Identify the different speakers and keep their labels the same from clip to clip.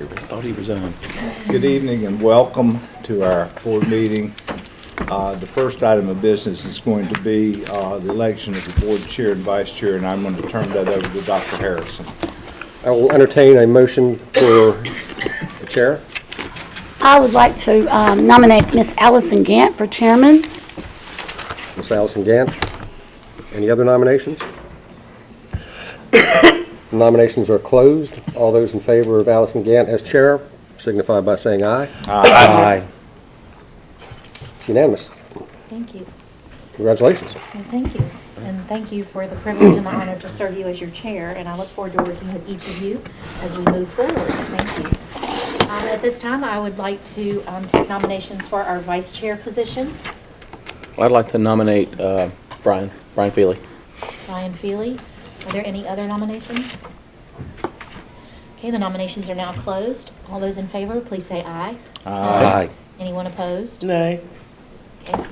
Speaker 1: Thought he resigned.
Speaker 2: Good evening and welcome to our board meeting. The first item of business is going to be the election of the board chair and vice chair, and I'm going to turn that over to Dr. Harrison.
Speaker 3: I will entertain a motion for the chair.
Speaker 4: I would like to nominate Miss Allison Gant for chairman.
Speaker 3: Ms. Allison Gant. Any other nominations? Nominations are closed. All those in favor of Allison Gant as chair signify by saying aye.
Speaker 1: Aye.
Speaker 3: It's unanimous.
Speaker 5: Thank you.
Speaker 3: Congratulations.
Speaker 5: And thank you. And thank you for the privilege and the honor to serve you as your chair. And I look forward to working with each of you as we move forward. Thank you. At this time, I would like to take nominations for our vice chair position.
Speaker 1: I'd like to nominate Brian Feely.
Speaker 5: Brian Feely. Are there any other nominations? Okay, the nominations are now closed. All those in favor, please say aye.
Speaker 1: Aye.
Speaker 5: Anyone opposed?
Speaker 6: Nay.
Speaker 5: Okay,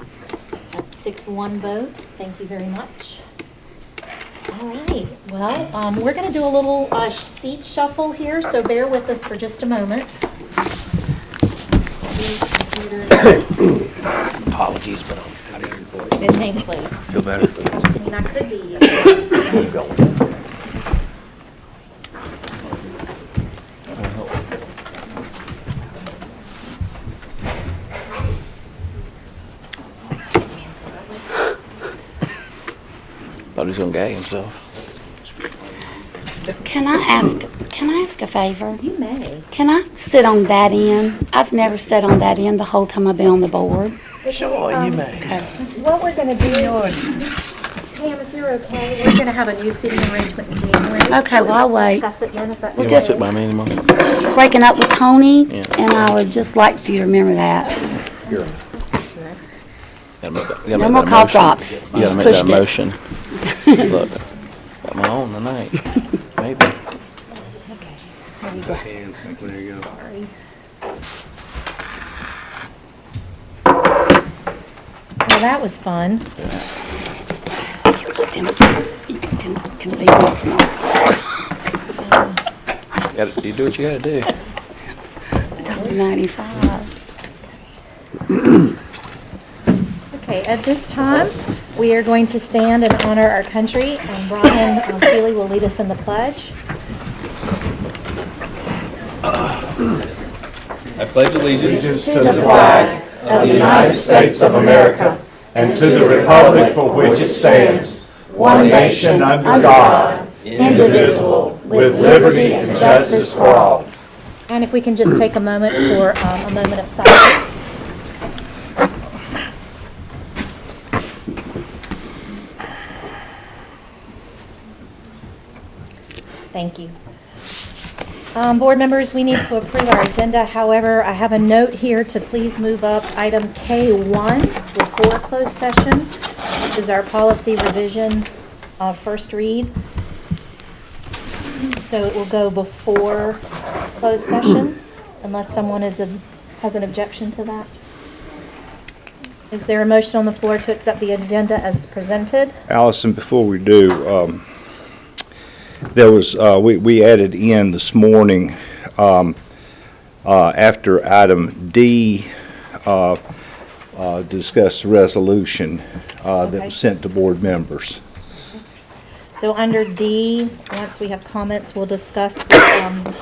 Speaker 5: that's 6-1 vote. Thank you very much. All right, well, we're going to do a little seat shuffle here, so bear with us for just a moment.
Speaker 1: Apologies, but I didn't
Speaker 5: Good nameplates.
Speaker 1: feel better.
Speaker 5: I mean, I could be.
Speaker 1: Thought he was gonna gag himself.
Speaker 4: Can I ask a favor?
Speaker 5: You may.
Speaker 4: Can I sit on that end? I've never sat on that end the whole time I've been on the board.
Speaker 6: Sure, you may.
Speaker 5: What we're going to do, Pam, if you're okay, we're going to have a new seating arrangement in January.
Speaker 4: Okay, well, I'll wait.
Speaker 5: Discuss it then if that.
Speaker 1: You
Speaker 4: We'll
Speaker 1: don't sit by me anymore?
Speaker 4: Breaking up with Tony,
Speaker 1: Yeah.
Speaker 4: and I would just like for you to remember that.
Speaker 1: Gotta make that-
Speaker 4: No
Speaker 1: you gotta make
Speaker 4: more
Speaker 1: that
Speaker 4: cough
Speaker 1: motion.
Speaker 4: drops.
Speaker 1: You gotta make
Speaker 4: Pushed
Speaker 1: that
Speaker 4: it.
Speaker 1: motion. Look, got my own tonight, maybe.
Speaker 5: Sorry. Well, that was fun.
Speaker 4: You can convene me tomorrow.
Speaker 1: You do what you gotta do.
Speaker 4: $1.95.
Speaker 5: Okay, at this time, we are going to stand and honor our country, and Brian Feely will lead us in the pledge.
Speaker 7: I pledge allegiance
Speaker 4: To the flag of the United States of America and to the republic for which it stands, one nation under God, indivisible, with liberty and justice for all.
Speaker 5: And if we can just take a moment for a moment of silence. Thank you. Board members, we need to approve our agenda. However, I have a note here to please move up item K1 before closed session, which is our policy revision first read. So it will go before closed session unless someone has an objection to that. Is there a motion on the floor to accept the agenda as presented?
Speaker 2: Allison, before we do, there was, we added in this morning, after item D, discuss the resolution that
Speaker 5: Okay.
Speaker 2: was sent to board members.
Speaker 5: So under D, once we have comments, we'll discuss the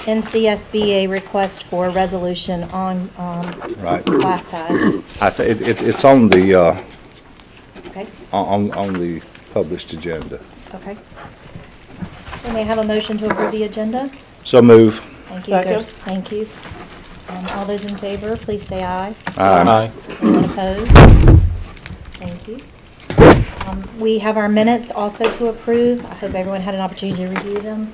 Speaker 5: NCSBA request for a resolution on
Speaker 2: Right.
Speaker 5: class size.
Speaker 2: It's on the,
Speaker 5: Okay,
Speaker 2: on the published agenda.
Speaker 5: okay. We may I have a motion to approve the agenda.
Speaker 2: So move.
Speaker 5: Thank you, sir.
Speaker 6: Second.
Speaker 5: Thank you. All those in favor, please say aye.
Speaker 1: Aye.
Speaker 5: Anyone opposed? Thank you. We have our minutes also to approve. I hope everyone had an opportunity to review them.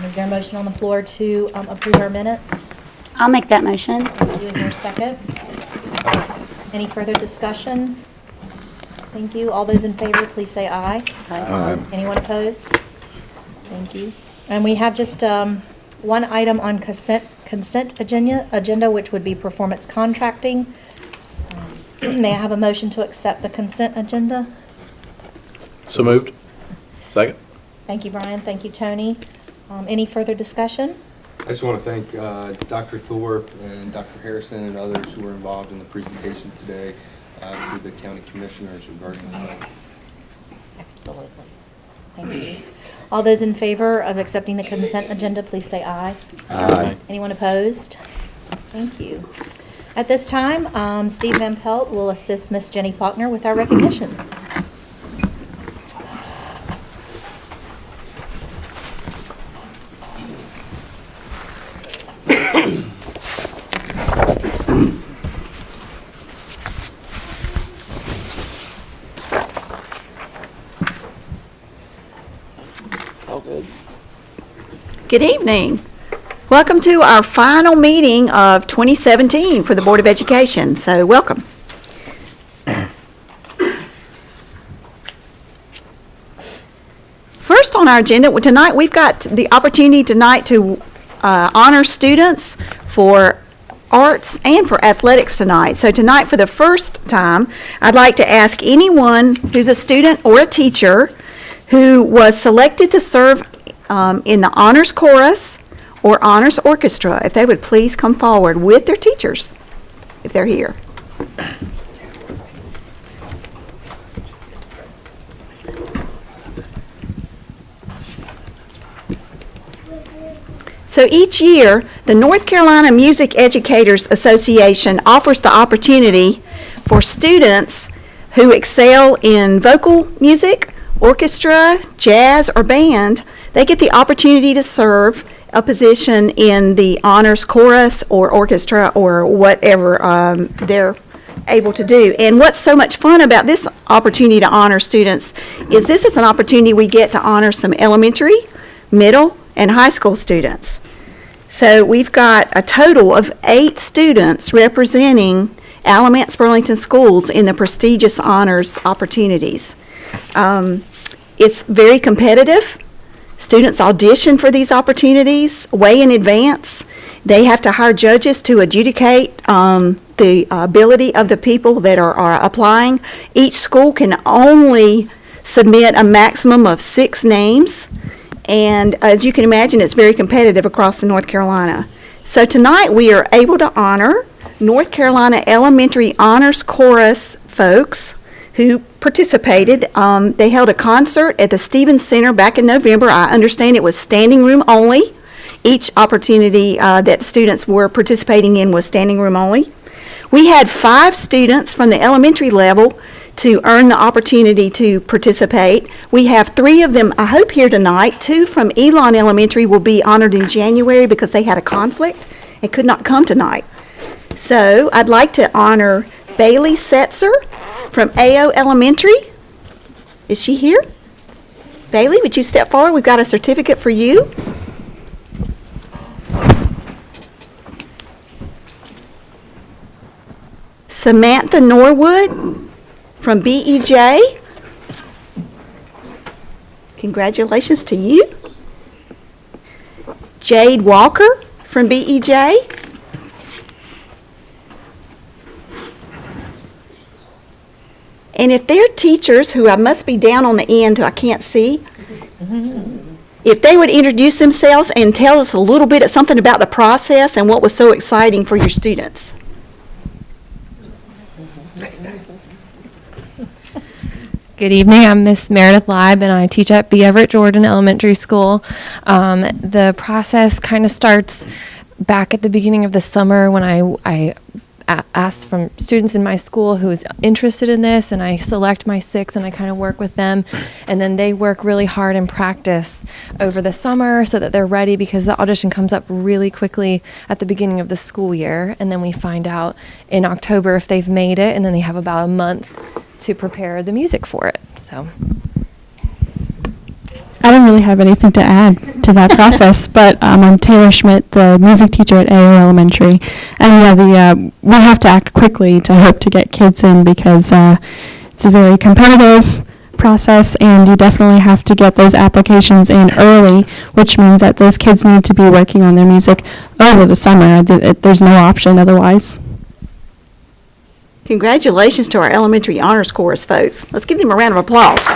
Speaker 5: Is there a motion on the floor to approve our minutes?
Speaker 4: I'll make that motion.
Speaker 5: Thank you. Is there a second? Any further discussion? Thank you. All those in favor, please say aye.
Speaker 2: Aye.
Speaker 5: Anyone opposed? Thank you. And we have just one item on consent agenda, which would be performance contracting. May I have a motion to accept the consent agenda?
Speaker 1: So moved. Second.
Speaker 5: Thank you, Brian. Thank you, Tony. Any further discussion?
Speaker 7: I just want to thank Dr. Thorpe and Dr. Harrison and others who were involved in the presentation today to the county commissioners regarding this item.
Speaker 5: Absolutely. Thank you. All those in favor of accepting the consent agenda, please say aye.
Speaker 1: Aye.
Speaker 5: Anyone opposed? Thank you. At this time, Steve Van Pelt will assist Miss Jenny Faulkner with our recognitions.
Speaker 1: All good.
Speaker 6: Good evening. Welcome to our final meeting of 2017 for the Board of Education. So welcome. First on our agenda, tonight we've got the opportunity tonight to honor students for arts and for athletics tonight. So tonight, for the first time, I'd like to ask anyone who's a student or a teacher who was selected to serve in the honors chorus or honors orchestra, if they would please come forward with their teachers, if they're here. So each year, the North Carolina Music Educators Association offers the opportunity for students who excel in vocal music, orchestra, jazz, or band. They get the opportunity to serve a position in the honors chorus or orchestra or whatever they're able to do. And what's so much fun about this opportunity to honor students is this is an opportunity we get to honor some elementary, middle, and high school students. So we've got a total of 8 students representing Alamance Burlington Schools in the prestigious honors opportunities. It's very competitive. Students audition for these opportunities way in advance. They have to hire judges to adjudicate the ability of the people that are applying. Each school can only submit a maximum of 6 names. And as you can imagine, it's very competitive across the North Carolina. So tonight we are able to honor North Carolina Elementary Honors Chorus folks who participated. They held a concert at the Stevens Center back in November. I understand it was standing room only. Each opportunity that students were participating in was standing room only. We had 5 students from the elementary level to earn the opportunity to participate. We have 3 of them, I hope, here tonight. 2 from Elon Elementary will be honored in January because they had a conflict and could not come tonight. So I'd like to honor Bailey Setzer from AO Elementary. Is she here? Bailey, would you step forward? We've got a certificate for you. Samantha Norwood from BEJ. Congratulations to you. Jade Walker from BEJ. And if they're teachers who I must be down on the end who I can't see, if they would introduce themselves and tell us a little bit, something about the process and what was so exciting for your students.
Speaker 8: Good evening. I'm Miss Meredith Leib, and I teach at B. Everett Jordan Elementary School. The process kind of starts back at the beginning of the summer when I asked from students in my school who is interested in this, and I select my 6 and I kind of work with them, and then they work really hard in practice over the summer so that they're ready, because the audition comes up really quickly at the beginning of the school year, and then we find out in October if they've made it, and then they have about a month to prepare the music for it. So
Speaker 9: I don't really have anything to add to that process, but I'm Taylor Schmidt, the music teacher at AO Elementary, and yeah, we have to act quickly to hope to get kids in because it's a very competitive process, and you definitely have to get those applications in early, which means that those kids need to be working on their music over the summer. There's no option otherwise.
Speaker 6: Congratulations to our Elementary Honors Chorus folks. Let's give them a round of applause.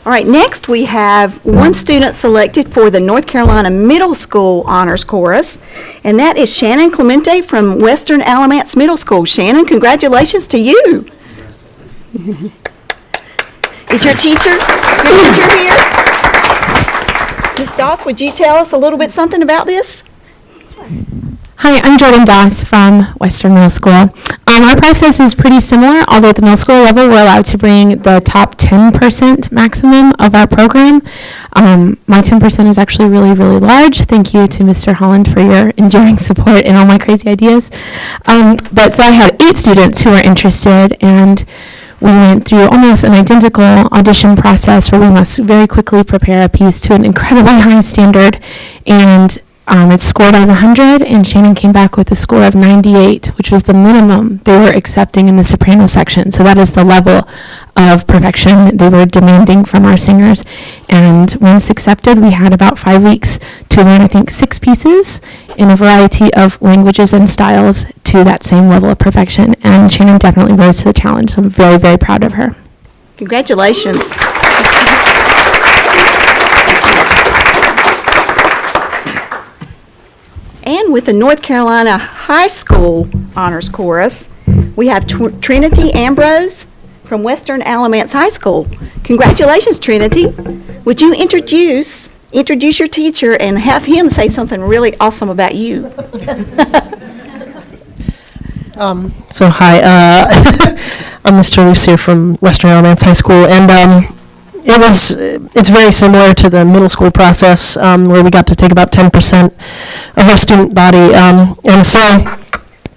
Speaker 6: All right, next we have one student selected for the North Carolina Middle School Honors Chorus, and that is Shannon Clemente from Western Alamance Middle School. Shannon, congratulations to you. Is your teacher here? Ms. Doss, would you tell us a little bit something about this?
Speaker 9: Hi, I'm Jordan Doss from Western Middle School. Our process is pretty similar, although at the middle school level, we're allowed to bring the top 10% maximum of our program. My 10% is actually really, really large. Thank you to Mr. Holland for your enduring support and all my crazy ideas. But so I had 8 students who were interested, and we went through almost an identical audition process where we must very quickly prepare a piece to an incredibly high standard, and it's scored out of 100, and Shannon came back with a score of 98, which was the minimum they were accepting in the soprano section. So that is the level of perfection they were demanding from our singers. And once accepted, we had about 5 weeks to learn, I think, 6 pieces in a variety of languages and styles to that same level of perfection. And Shannon definitely rose to the challenge. So I'm very, very proud of her.
Speaker 6: Congratulations. And with the North Carolina High School Honors Chorus, we have Trinity Ambrose from Western Alamance High School. Congratulations, Trinity. Would you introduce your teacher and have him say something really awesome about you?
Speaker 10: So hi, I'm Mr. Lucier from Western Alamance High School, and it's very similar to the middle school process, where we got to take about 10% of our student body, and so,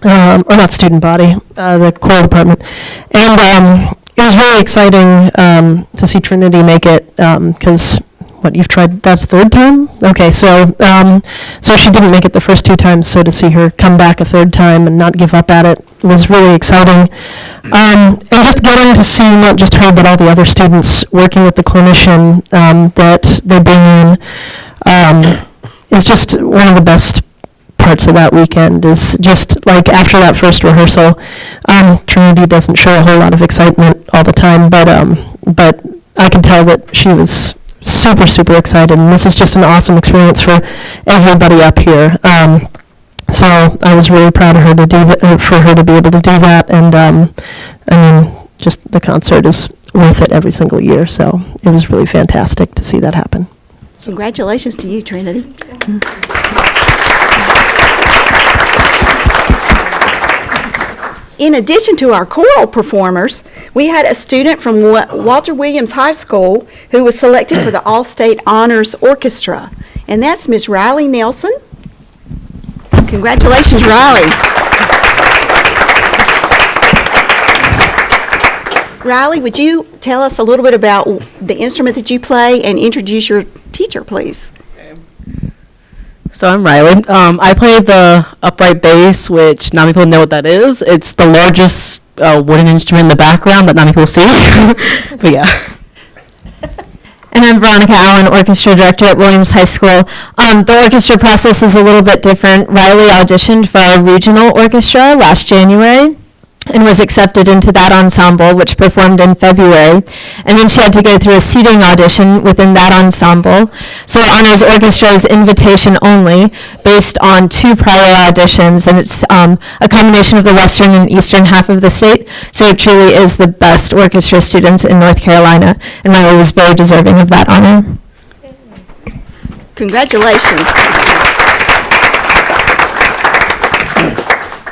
Speaker 10: or not student body, the choral department, and it was really exciting to see Trinity make it, because what, you've tried, that's third time? Okay, so she didn't make it the first 2 times, so to see her come back a third time and not give up at it was really exciting. And just getting to see not just her, but all the other students working with the clinician that they bring in is just one of the best parts of that weekend. Is just like after that first rehearsal, Trinity doesn't show a whole lot of excitement all the time, but I could tell that she was super, super excited, and this is just an awesome experience for everybody up here. So I was really proud of her to do that, for her to be able to do that, and I mean, just the concert is worth it every single year. So it was really fantastic to see that happen.
Speaker 6: Congratulations to you, Trinity. In addition to our choral performers, we had a student from Walter Williams High School who was selected for the All-State Honors Orchestra, and that's Miss Riley Nelson. Congratulations, Riley. Riley, would you tell us a little bit about the instrument that you play and introduce your teacher, please?
Speaker 11: So I'm Riley. I play the upright bass, which not many people know what that is. It's the largest wooden instrument in the background that not many people see. But yeah.
Speaker 8: And I'm Veronica Allen, Orchestra Director at Williams High School. The orchestra process is a little bit different. Riley auditioned for our regional orchestra last January and was accepted into that ensemble, which performed in February. And then she had to go through a seating audition within that ensemble. So Honors Orchestra is invitation only, based on 2 prior auditions, and it's a combination of the western and eastern half of the state. So it truly is the best orchestra students in North Carolina, and Riley was very deserving of that honor.
Speaker 6: Congratulations.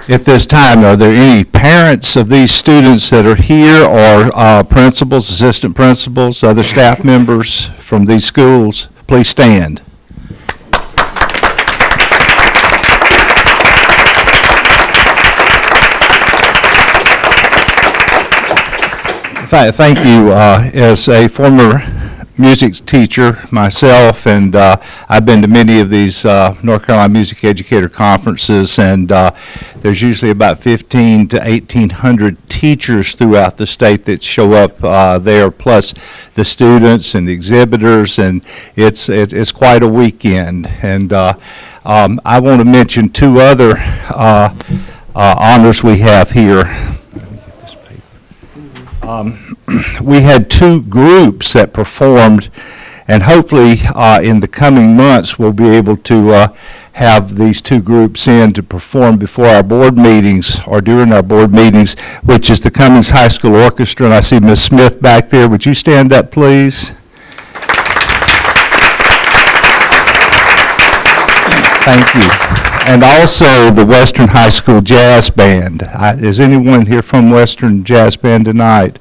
Speaker 2: At this time, are there any parents of these students that are here, or principals, assistant principals, other staff members from these schools? Please stand. Thank you. As a former music teacher myself, and I've been to many of these North Carolina Music Educator Conferences, and there's usually about 1,500 to 1,800 teachers throughout the state that show up there, plus the students and the exhibitors, and it's quite a weekend. And I want to mention 2 other honors we have here. We had two groups that performed, and hopefully in the coming months we'll be able to have these two groups in to perform before our board meetings or during our board meetings, which is the Cummings High School Orchestra. And I see Ms. Smith back there. Would you stand up, please? Thank you. And also the Western High School Jazz Band. Is anyone here from Western Jazz Band tonight?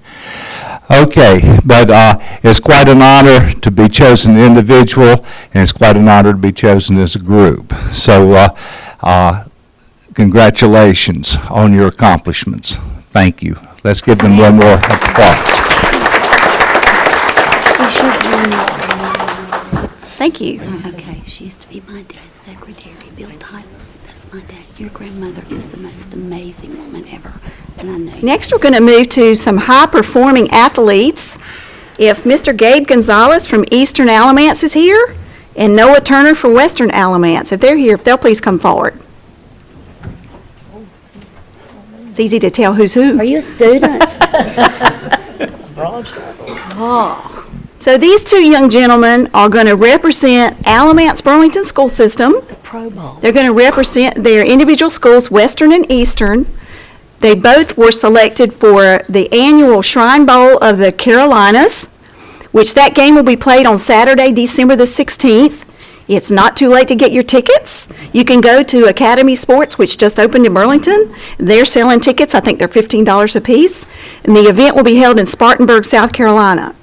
Speaker 2: Okay, but it's quite an honor to be chosen individual, and it's quite an honor to be chosen as a group. So congratulations on your accomplishments. Thank you. Let's give them one more applause.
Speaker 6: Thank you.
Speaker 12: Okay, she used to be my dad's secretary, Bill Tyler. That's my dad. Your grandmother is the most amazing woman ever, and I know.
Speaker 6: Next, we're going to move to some high-performing athletes. If Mr. Gabe Gonzalez from Eastern Alamance is here, and Noah Turner from Western Alamance, if they're here, if they'll please come forward. It's easy to tell who's who.
Speaker 12: Are you a student?
Speaker 6: So these two young gentlemen are going to represent Alamance Burlington School System.
Speaker 12: The Pro Bowl.
Speaker 6: They're going to represent their individual schools, Western and Eastern. They both were selected for the annual Shrine Bowl of the Carolinas, which that game will be played on Saturday, December the 16th. It's not too late to get your tickets. You can go to Academy Sports, which just opened in Burlington. They're selling tickets. I think they're $15 a piece. And the event will be held in Spartanburg, South Carolina.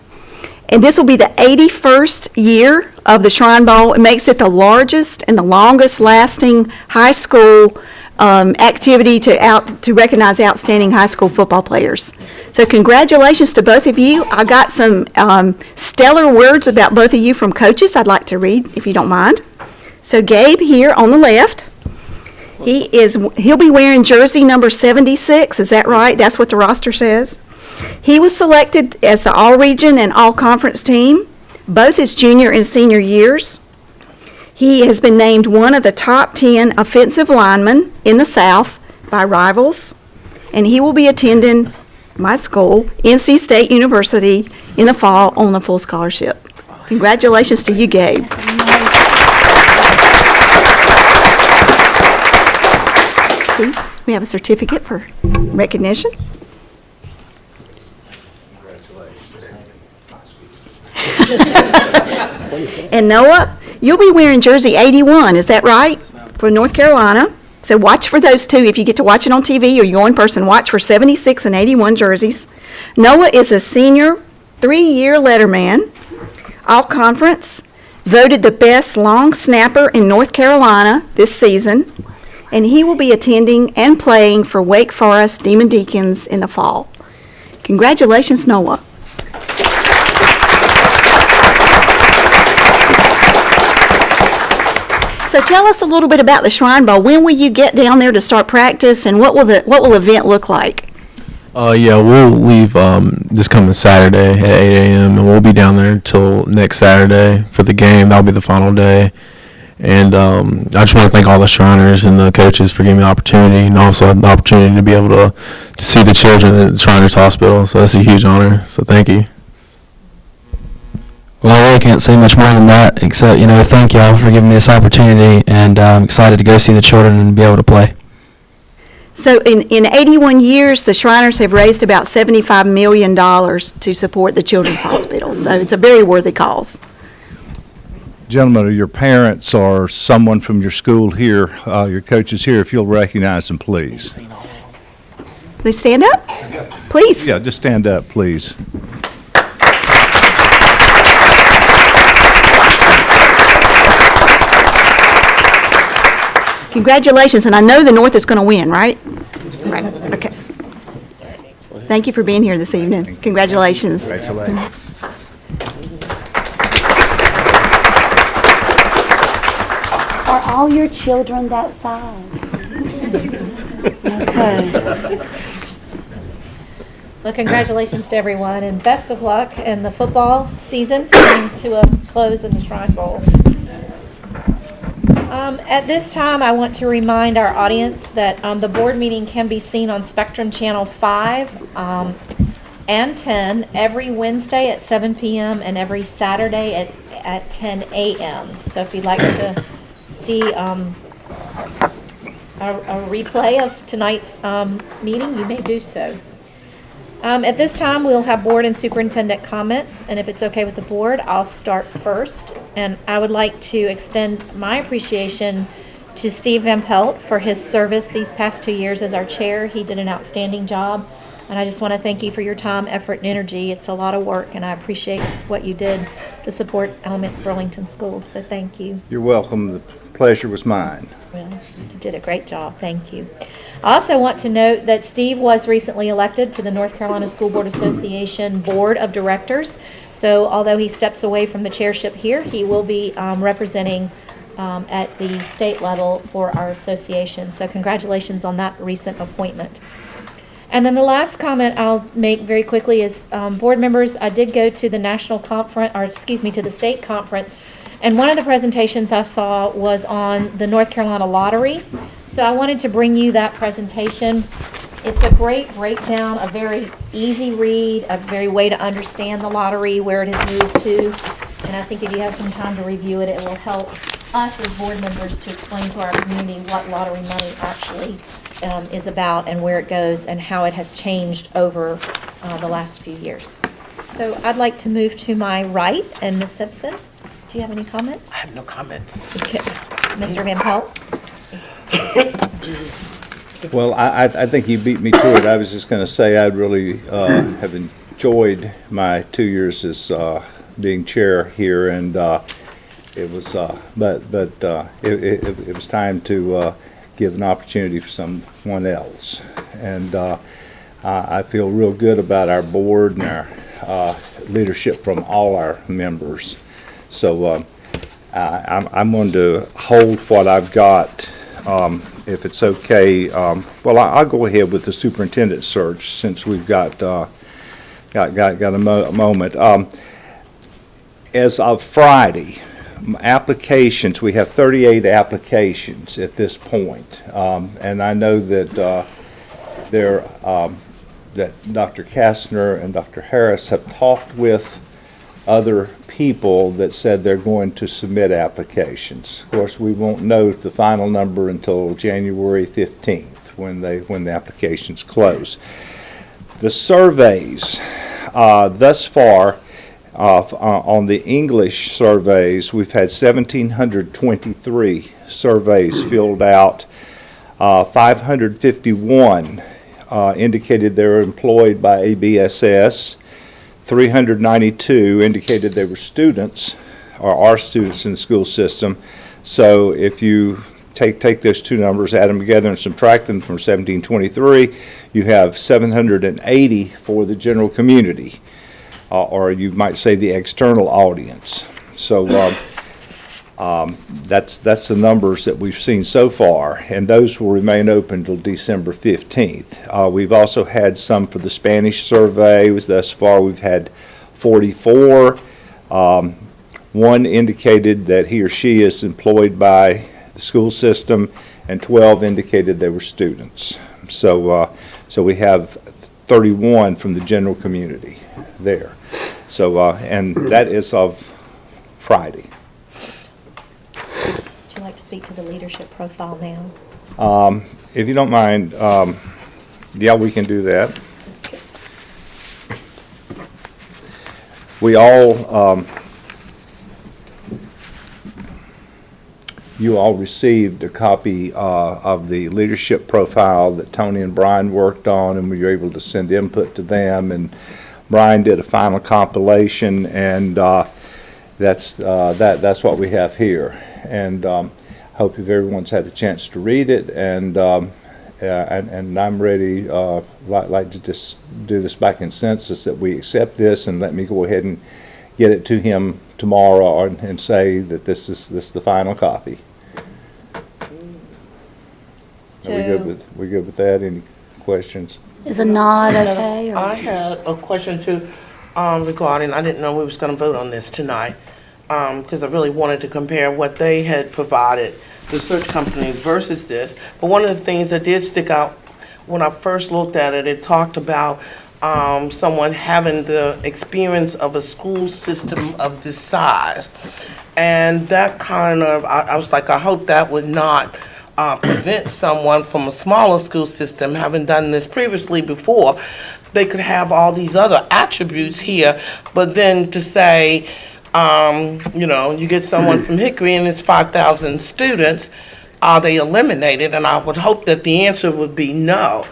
Speaker 6: And this will be the 81st year of the Shrine Bowl. It makes it the largest and the longest lasting high school activity to recognize outstanding high school football players. So congratulations to both of you. I got some stellar words about both of you from coaches I'd like to read, if you don't mind. So Gabe here on the left, he'll be wearing jersey number 76, is that right? That's what the roster says. He was selected as the all-region and all-conference team, both his junior and senior years. He has been named one of the top 10 offensive linemen in the South by Rivals, and he will be attending my school, NC State University, in the fall on a full scholarship. Congratulations to you, Gabe. Steve, we have a certificate for recognition. And Noah, you'll be wearing jersey 81, is that right? For North Carolina. So watch for those two. If you get to watch it on TV or you go in person, watch for 76 and 81 jerseys. Noah is a senior, 3-year letterman, all conference, voted the best long snapper in North Carolina this season, and he will be attending and playing for Wake Forest Demon Deacons in the fall. Congratulations, Noah. So tell us a little bit about the Shrine Bowl. When will you get down there to start practice, and what will the event look like?
Speaker 7: Yeah, we'll leave this coming Saturday at 8 a.m. and we'll be down there until next Saturday for the game. That'll be the final day. And I just want to thank all the Shriners and the coaches for giving me the opportunity, and also the opportunity to be able to see the children at Shriners Hospital. So that's a huge honor. So thank you.
Speaker 13: Well, I really can't say much more than that, except, thank y'all for giving me this opportunity, and I'm excited to go see the children and be able to play.
Speaker 6: So in 81 years, the Shriners have raised about $75 million to support the Children's Hospital. So it's a very worthy cause.
Speaker 2: Gentlemen, are your parents or someone from your school here, your coaches here, if you'll recognize them, please.
Speaker 6: They stand up? Please.
Speaker 2: Yeah, just stand up, please.
Speaker 6: Congratulations, and I know the North is going to win, right? Right, okay. Thank you for being here this evening. Congratulations.
Speaker 2: Congratulations.
Speaker 12: Are all your children that size? Okay.
Speaker 5: Well, congratulations to everyone, and best of luck in the football season coming to a close in the Shrine Bowl. At this time, I want to remind our audience that the board meeting can be seen on Spectrum Channel 5 and 10 every Wednesday at 7 p.m. and every Saturday at 10 a.m. So if you'd like to see a replay of tonight's meeting, you may do so. At this time, we'll have board and superintendent comments, and if it's okay with the board, I'll start first. And I would like to extend my appreciation to Steve Van Pelt for his service these past 2 years as our chair. He did an outstanding job, and I just want to thank you for your time, effort, and energy. It's a lot of work, and I appreciate what you did to support Elements Burlington Schools, so thank you.
Speaker 2: You're welcome. The pleasure was mine.
Speaker 5: Well, you did a great job. Thank you. I also want to note that Steve was recently elected to the North Carolina School Board Association Board of Directors. So although he steps away from the chairship here, he will be representing at the state level for our association. So congratulations on that recent appointment. And then the last comment I'll make very quickly is, board members, I did go to the national conference, or excuse me, to the state conference, and one of the presentations I saw was on the North Carolina lottery. So I wanted to bring you that presentation. It's a great breakdown, a very easy read, a very way to understand the lottery, where it has moved to. And I think if you have some time to review it, it will help us as board members to explain to our community what lottery money actually is about and where it goes and how it has changed over the last few years. So I'd like to move to my right, and Ms. Simpson, do you have any comments?
Speaker 14: I have no comments.
Speaker 5: Okay. Mr. Van Pelt?
Speaker 2: Well, I think you beat me to it. I was just going to say I really have enjoyed my 2 years as being chair here, and it was, it was time to give an opportunity for someone else. And I feel real good about our board and our leadership from all our members. So I'm going to hold what I've got, if it's okay. Well, I'll go ahead with the superintendent search since we've got a moment. As of Friday, applications, we have 38 applications at this point. And I know that that Dr. Kastner and Dr. Harris have talked with other people that said they're going to submit applications. Of course, we won't know the final number until January 15th when the applications close. The surveys thus far on the English surveys, we've had 1,723 surveys filled out. 551 indicated they were employed by ABSS. 392 indicated they were students or are students in the school system. So if you take those two numbers, add them together and subtract them from 1723, you have 780 for the general community, or you might say the external audience. So that's the numbers that we've seen so far, and those will remain open until December 15th. We've also had some for the Spanish survey. Thus far, we've had 44. One indicated that he or she is employed by the school system, and 12 indicated they were students. So we have 31 from the general community there. So and that is of Friday.
Speaker 5: Would you like to speak to the leadership profile now?
Speaker 2: If you don't mind, yeah, we can do that. We all, you all received a copy of the leadership profile that Tony and Brian worked on, and we were able to send input to them, and Brian did a final compilation, and that's what we have here. And I hope if everyone's had a chance to read it, and I'm ready, like to just do this by consensus that we accept this, and let me go ahead and get it to him tomorrow and say that this is the final copy. Are we good with that? Any questions?
Speaker 12: Is a nod okay? Or?
Speaker 14: I had a question too regarding, I didn't know we was going to vote on this tonight because I really wanted to compare what they had provided, the search company versus this. But one of the things that did stick out when I first looked at it, it talked about someone having the experience of a school system of this size. And that kind of, I was like, I hope that would not prevent someone from a smaller school system, having done this previously before. They could have all these other attributes here, but then to say, you know, you get someone from Hickory and it's 5,000 students, are they eliminated? And I would hope that the answer would be no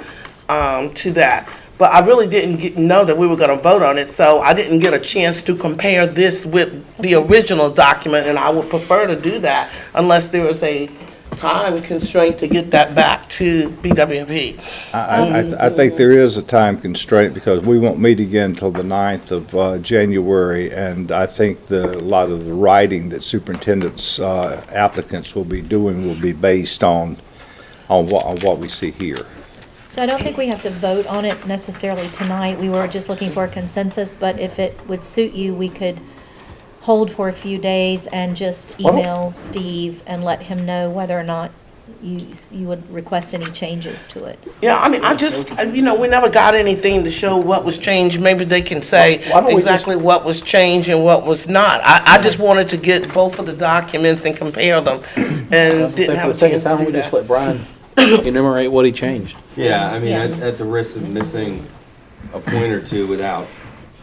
Speaker 14: to that. But I really didn't know that we were going to vote on it, so I didn't get a chance to compare this with the original document, and I would prefer to do that unless there is a time constraint to get that back to BWP.
Speaker 2: I think there is a time constraint because we won't meet again until the 9th of January, and I think a lot of the writing that superintendent's applicants will be doing will be based on what we see here.
Speaker 5: So I don't think we have to vote on it necessarily tonight. We were just looking for a consensus, but if it would suit you, we could hold for a few days and just email Steve and let him know whether or not you would request any changes to it.
Speaker 14: Yeah, I mean, I just, you know, we never got anything to show what was changed. Maybe they can say exactly what was changed and what was not. I just wanted to get both of the documents and compare them, and didn't have a chance to do
Speaker 1: we just
Speaker 14: that.
Speaker 1: let Brian enumerate what he changed.
Speaker 15: Yeah, I mean,
Speaker 5: Yeah.
Speaker 15: at the risk of missing a point or two without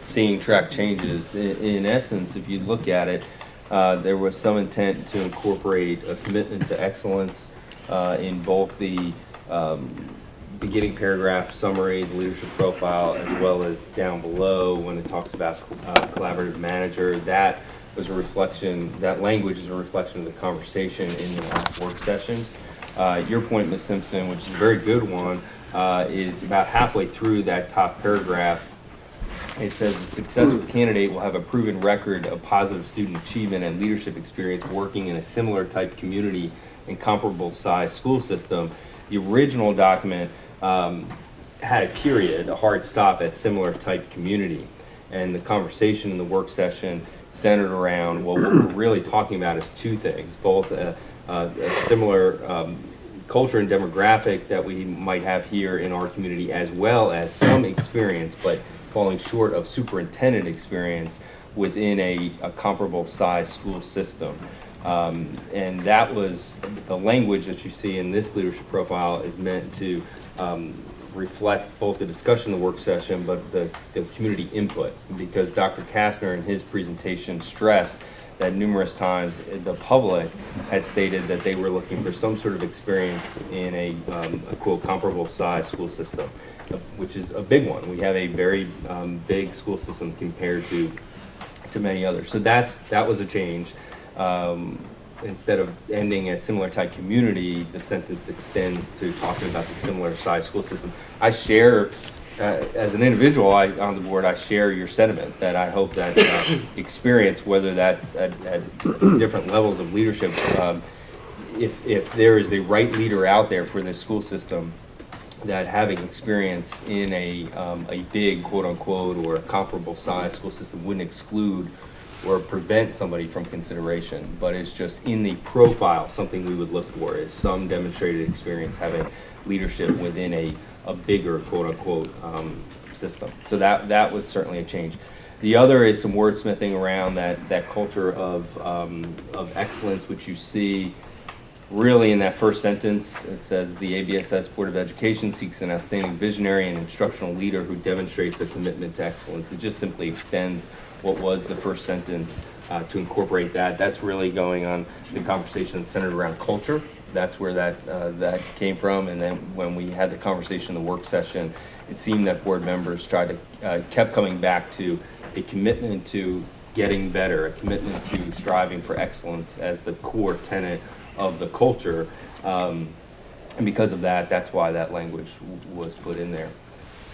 Speaker 15: seeing track changes, in essence, if you look at it, there was some intent to incorporate a commitment to excellence in both the beginning paragraph summary, the leadership profile, as well as down below when it talks about collaborative manager. That was a reflection, that language is a reflection of the conversation in the last work sessions. Your point, Ms. Simpson, which is a very good one, is about halfway through that top paragraph. It says the successful candidate will have a proven record of positive student achievement and leadership experience working in a similar type community and comparable size school system. The original document had a period, a hard stop at similar type community. And the conversation in the work session centered around, well, what we're really talking about is two things, both a similar culture and demographic that we might have here in our community, as well as some experience, but falling short of superintendent experience within a comparable size school system. And that was the language that you see in this leadership profile is meant to reflect both the discussion in the work session, but the community input, because Dr. Kastner in his presentation stressed that numerous times the public had stated that they were looking for some sort of experience in a quote comparable size school system, which is a big one. We have a very big school system compared to many others. So that was a change. Instead of ending at similar type community, the sentence extends to talking about the similar size school system. I share, as an individual on the board, I share your sentiment that I hope that experience, whether that's at different levels of leadership, if there is the right leader out there for this school system, that having experience in a big quote unquote or comparable size school system wouldn't exclude or prevent somebody from consideration, but it's just in the profile, something we would look for is some demonstrated experience having leadership within a bigger quote-unquote system. So that was certainly a change. The other is some wordsmithing around that culture of excellence, which you see really in that first sentence. It says the ABSS Board of Education seeks an outstanding visionary and instructional leader who demonstrates a commitment to excellence. It just simply extends what was the first sentence to incorporate that. That's really going on the conversation that's centered around culture. That's where that came from. And then when we had the conversation in the work session, it seemed that board members kept coming back to a commitment to getting better, a commitment to striving for excellence as the core tenet of the culture. And because of that, that's why that language was put in there.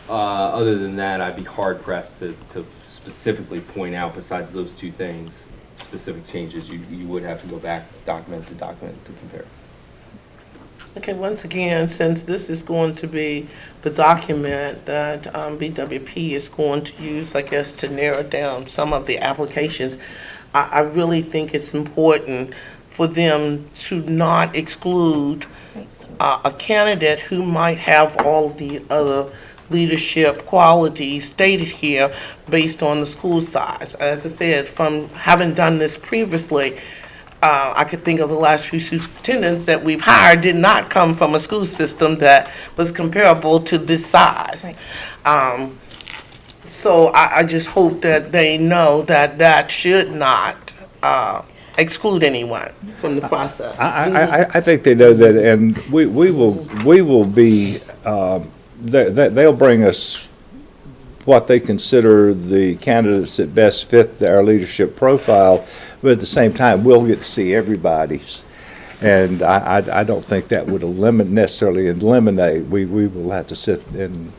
Speaker 15: Other than that, I'd be hard pressed to specifically point out, besides those two things, specific changes. You would have to go back document to document to compare.
Speaker 14: Okay, once again, since this is going to be the document that BWP is going to use, I guess, to narrow down some of the applications, I really think it's important for them to not exclude a candidate who might have all the other leadership qualities stated here based on the school size. As I said, from having done this previously, I could think of the last few superintendents that we've hired did not come from a school system that was comparable to this size. So I just hope that they know that that should not exclude anyone from the process.
Speaker 2: I think they know that, and we will be, they'll bring us what they consider the candidates that best fit our leadership profile, but at the same time, we'll get to see everybody's. And I don't think that would necessarily eliminate, we will have to sit and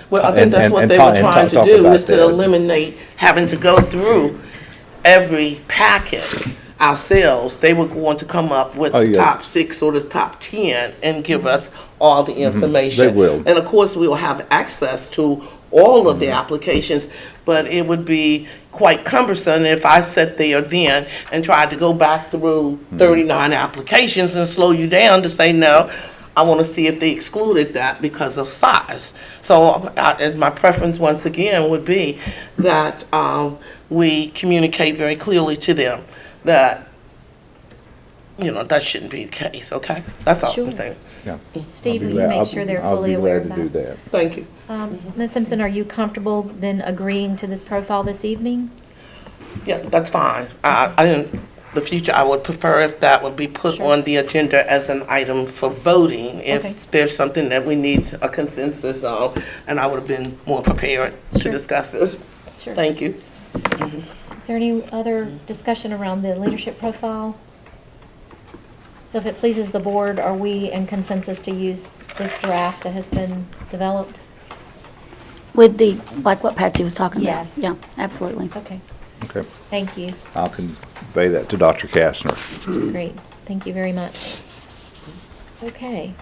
Speaker 14: Well, I think that's what they were trying to do, is to eliminate having to go through every packet ourselves. They were going to come up with the top 6 or the top 10 and give us all the information.
Speaker 2: They will.
Speaker 14: And of course, we will have access to all of the applications, but it would be quite cumbersome if I sat there then and tried to go back through 39 applications and slow you down to say, no, I want to see if they excluded that because of size. So my preference, once again, would be that we communicate very clearly to them that, that shouldn't be the case, okay? That's all I'm saying.
Speaker 2: Yeah.
Speaker 5: Steve, will you make sure they're fully aware of that?
Speaker 2: I'll be glad to do that.
Speaker 14: Thank you.
Speaker 5: Ms. Simpson, are you comfortable then agreeing to this profile this evening?
Speaker 14: Yeah, that's fine. In the future, I would prefer if that would be put on the agenda as an item for voting, if there's something that we need a consensus on, and I would have been more prepared to discuss this.
Speaker 5: Sure.
Speaker 14: Thank you.
Speaker 5: Is there any other discussion around the leadership profile? So if it pleases the board, are we in consensus to use this draft that has been developed?
Speaker 12: With like what Patsy was talking about?
Speaker 5: Yes.
Speaker 12: Yeah, absolutely.
Speaker 5: Okay,
Speaker 2: Okay.
Speaker 5: thank you.
Speaker 2: I'll convey that to Dr. Kastner.
Speaker 5: Great, thank you very much. Okay,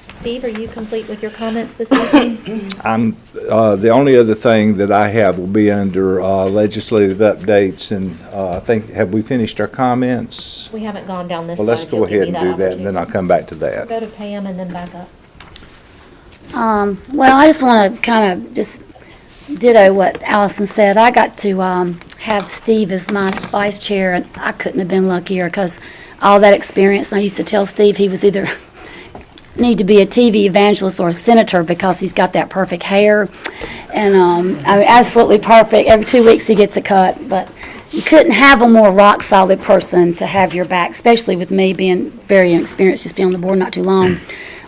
Speaker 5: Steve, are you complete with your comments this evening?
Speaker 2: The only other thing that I have will be under legislative updates, and I think, have we finished our comments?
Speaker 5: We haven't gone down this
Speaker 2: Well,
Speaker 5: side.
Speaker 2: let's go
Speaker 5: You'll give
Speaker 2: ahead
Speaker 5: me
Speaker 2: and do that, and then I'll come back to that.
Speaker 5: Go to Pam and then back up.
Speaker 12: Well, I just want to kind of just ditto what Allison said. I got to have Steve as my vice chair, and I couldn't have been luckier because all that experience. I used to tell Steve he was either need to be a TV evangelist or a senator because he's got that perfect hair, and I mean, absolutely perfect. Every 2 weeks he gets a cut, but you couldn't have a more rock solid person to have your back, especially with me being very inexperienced, just being on the board not too long.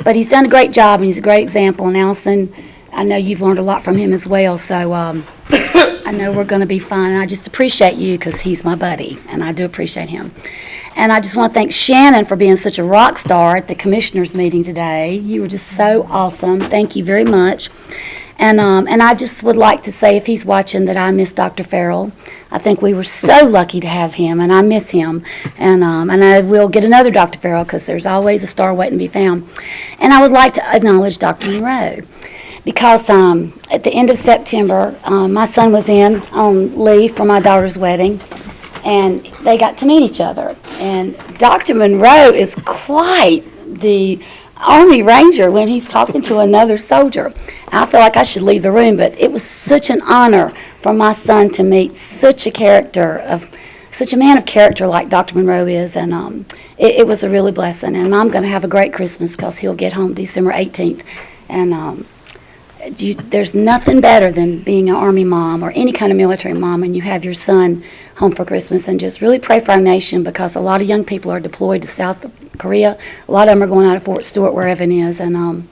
Speaker 12: But he's done a great job, and he's a great example. And Allison, I know you've learned a lot from him as well, so I know we're going to be fine. And I just appreciate you because he's my buddy, and I do appreciate him. And I just want to thank Shannon for being such a rock star at the commissioners' meeting today. You were just so awesome. Thank you very much. And I just would like to say, if he's watching, that I miss Dr. Farrell. I think we were so lucky to have him, and I miss him. And I will get another Dr. Farrell because there's always a star waiting to be found. And I would like to acknowledge Dr. Monroe because at the end of September, my son was on leave for my daughter's wedding, and they got to meet each other. And Dr. Monroe is quite the Army Ranger when he's talking to another soldier. I feel like I should leave the room, but it was such an honor for my son to meet such a man of character like Dr. Monroe is, and it was a really blessing. And I'm going to have a great Christmas because he'll get home December 18th. And there's nothing better than being an Army mom or any kind of military mom, and you have your son home for Christmas. And just really pray for our nation because a lot of young people are deployed to South Korea. A lot of them are going out of Fort Stewart, wherever it is, and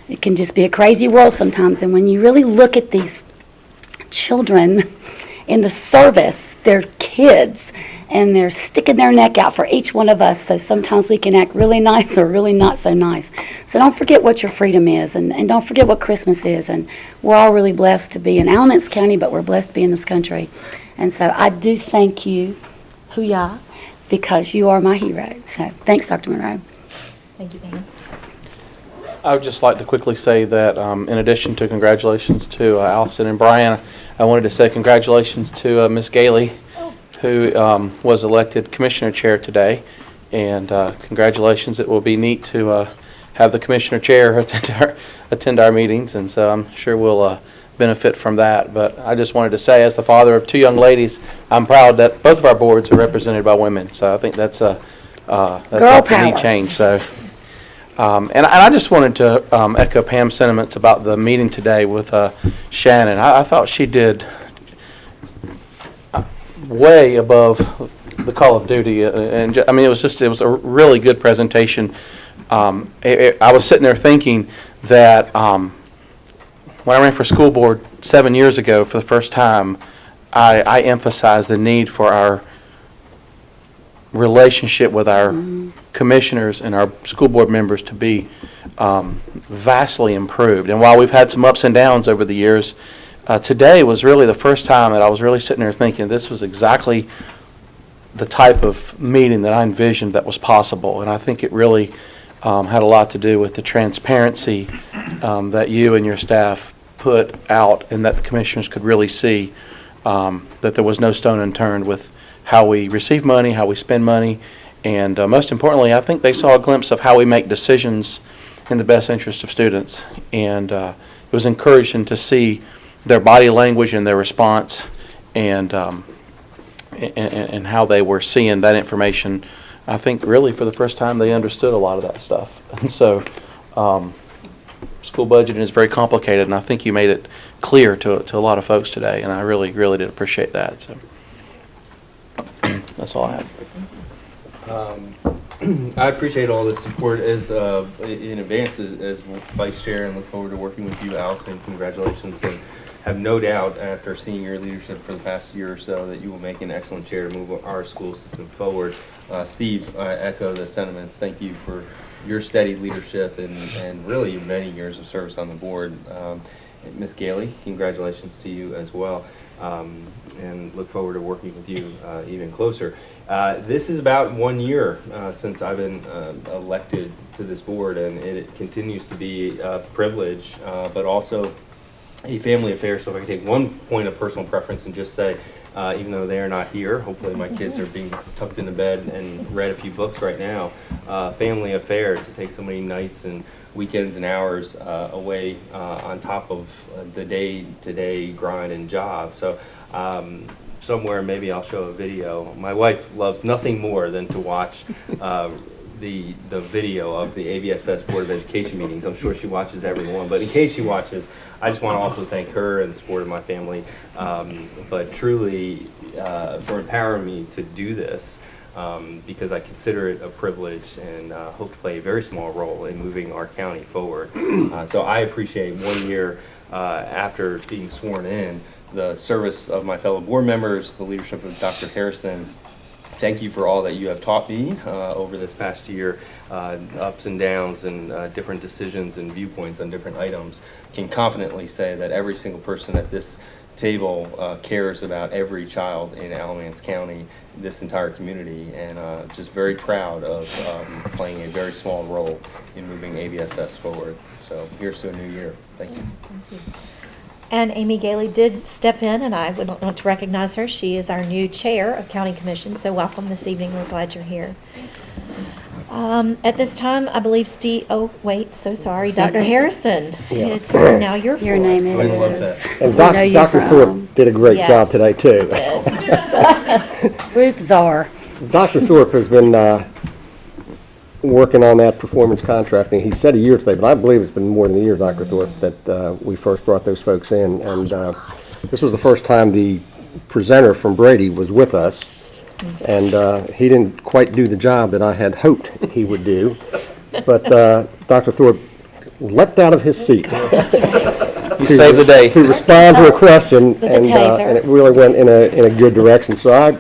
Speaker 12: it can just be a crazy world sometimes. And when you really look at these children in the service, they're kids, and they're sticking their neck out for each one of us. So sometimes we can act really nice or really not so nice. So don't forget what your freedom is, and don't forget what Christmas is. And we're all really blessed to be in Alamance County, but we're blessed to be in this country. And so I do thank you, Hoo-yah, because you are my hero. So thanks, Dr. Monroe.
Speaker 5: Thank you, Pam.
Speaker 1: I would just like to quickly say that in addition to congratulations to Allison and Brian, I wanted to say congratulations to Ms. Gailey, who was elected commissioner chair today. And congratulations. It will be neat to have the commissioner chair attend our meetings, and so I'm sure we'll benefit from that. But I just wanted to say, as the father of two young ladies, I'm proud that both of our boards are represented by women. So I think that's a neat change. So, and I just wanted to echo Pam's sentiments about the meeting today with Shannon. I thought she did way above the call of duty, and I mean, it was a really good presentation. I was sitting there thinking that when I ran for school board 7 years ago for the first time, I emphasized the need for our relationship with our commissioners and our school board members to be vastly improved. And while we've had some ups and downs over the years, today was really the first time that I was really sitting there thinking this was exactly the type of meeting that I envisioned that was possible. And I think it really had a lot to do with the transparency that you and your staff put out, and that the commissioners could really see that there was no stone unturned with how we receive money, how we spend money, and most importantly, I think they saw a glimpse of how we make decisions in the best interest of students. And it was encouraging to see their body language and their response, and how they were seeing that information. I think really for the first time they understood a lot of that stuff. And so school budgeting is very complicated, and I think you made it clear to a lot of folks today, and I really, really did appreciate that. So that's all I have.
Speaker 15: I appreciate all the support as in advance as vice chair, and look forward to working with you, Allison. Congratulations, and have no doubt after seeing your leadership for the past year or so that you will make an excellent chair to move our school system forward. Steve, I echo the sentiments. Thank you for your steady leadership and really many years of service on the board. Ms. Gailey, congratulations to you as well, and look forward to working with you even closer. This is about 1 year since I've been elected to this board, and it continues to be a privilege, but also a family affair. So if I can take one point of personal preference and just say, even though they are not here, hopefully my kids are being tucked into bed and read a few books right now, family affair to take so many nights and weekends and hours away on top of the day-to-day grind and job. So somewhere maybe I'll show a video. My wife loves nothing more than to watch the video of the ABSS Board of Education meetings. I'm sure she watches every one, but in case she watches, I just want to also thank her and the support of my family, but truly for empowering me to do this, because I consider it a privilege and hope to play a very small role in moving our county forward. So I appreciate 1 year after being sworn in, the service of my fellow board members, the leadership of Dr. Harrison. Thank you for all that you have taught me over this past year, ups and downs and different decisions and viewpoints on different items. Can confidently say that every single person at this table cares about every child in Alamance County, this entire community, and just very proud of playing a very small role in moving ABSS forward. So here's to a new year. Thank you.
Speaker 5: Thank you. And Amy Gailey did step in, and I would want to recognize her. She is our new chair of County Commission, so welcome this evening. We're glad you're here. At this time, I believe Steve, oh, wait, so sorry, Dr. Harrison.
Speaker 3: Yeah.
Speaker 5: It's now your floor.
Speaker 12: Your name
Speaker 15: I love
Speaker 12: is.
Speaker 15: that.
Speaker 3: And
Speaker 12: We know you
Speaker 3: Dr.
Speaker 12: from-
Speaker 3: Thorpe did a great
Speaker 5: Yes,
Speaker 3: job today, too.
Speaker 12: Ruth Czar.
Speaker 3: Dr. Thorpe has been working on that performance contracting. He said a year today, but I believe it's been more than a year, Dr. Thorpe, that we first brought those folks in. And this was the first time the presenter from Brady was with us. And he didn't quite do the job that I had hoped he would do. But Dr. Thorpe leapt out of his seat.
Speaker 1: You saved the day.
Speaker 3: To respond to a question,
Speaker 5: a
Speaker 3: and
Speaker 5: taser.
Speaker 3: it really went in a good direction. So I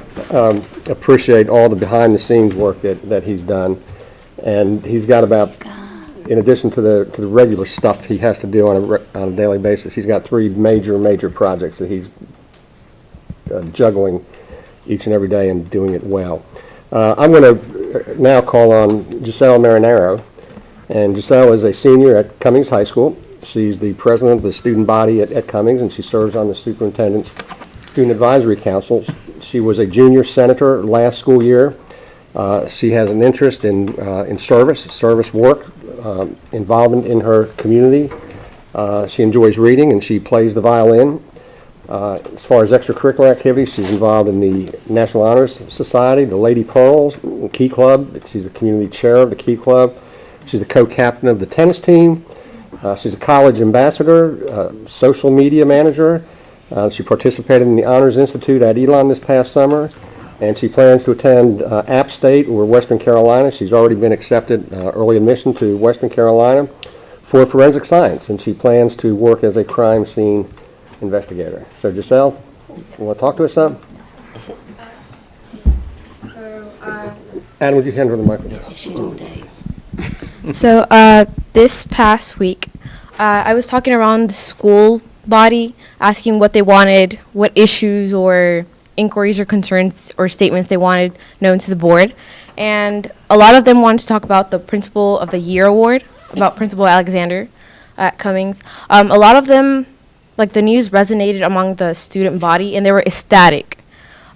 Speaker 3: appreciate all the behind-the-scenes work that he's done. And he's got about, in addition to the regular stuff he has to do on a daily basis, he's got 3 major projects that he's juggling each and every day and doing it well. I'm going to now call on Giselle Marinaro. And Giselle is a senior at Cummings High School. She's the president of the student body at Cummings, and she serves on the superintendent's student advisory council. She was a junior senator last school year. She has an interest in service work, involvement in her community. She enjoys reading and she plays the violin. As far as extracurricular activities, she's involved in the National Honors Society, the Lady Pearls, Key Club. She's the community chair of the Key Club. She's the co-captain of the tennis team. She's a college ambassador, social media manager. She participated in the Honors Institute at Elon this past summer, and she plans to attend App State or Western Carolina. She's already been accepted early admission to Western Carolina for forensic science, and she plans to work as a crime scene investigator. So Giselle, you want to talk to us some? Adam, would you hand her the microphone?
Speaker 8: So this past week, I was talking around the school body, asking what they wanted, what issues or inquiries or concerns or statements they wanted known to the board. And a lot of them wanted to talk about the Principal of the Year award, about Principal Alexander at Cummings. A lot of them, like the news resonated among the student body and they were ecstatic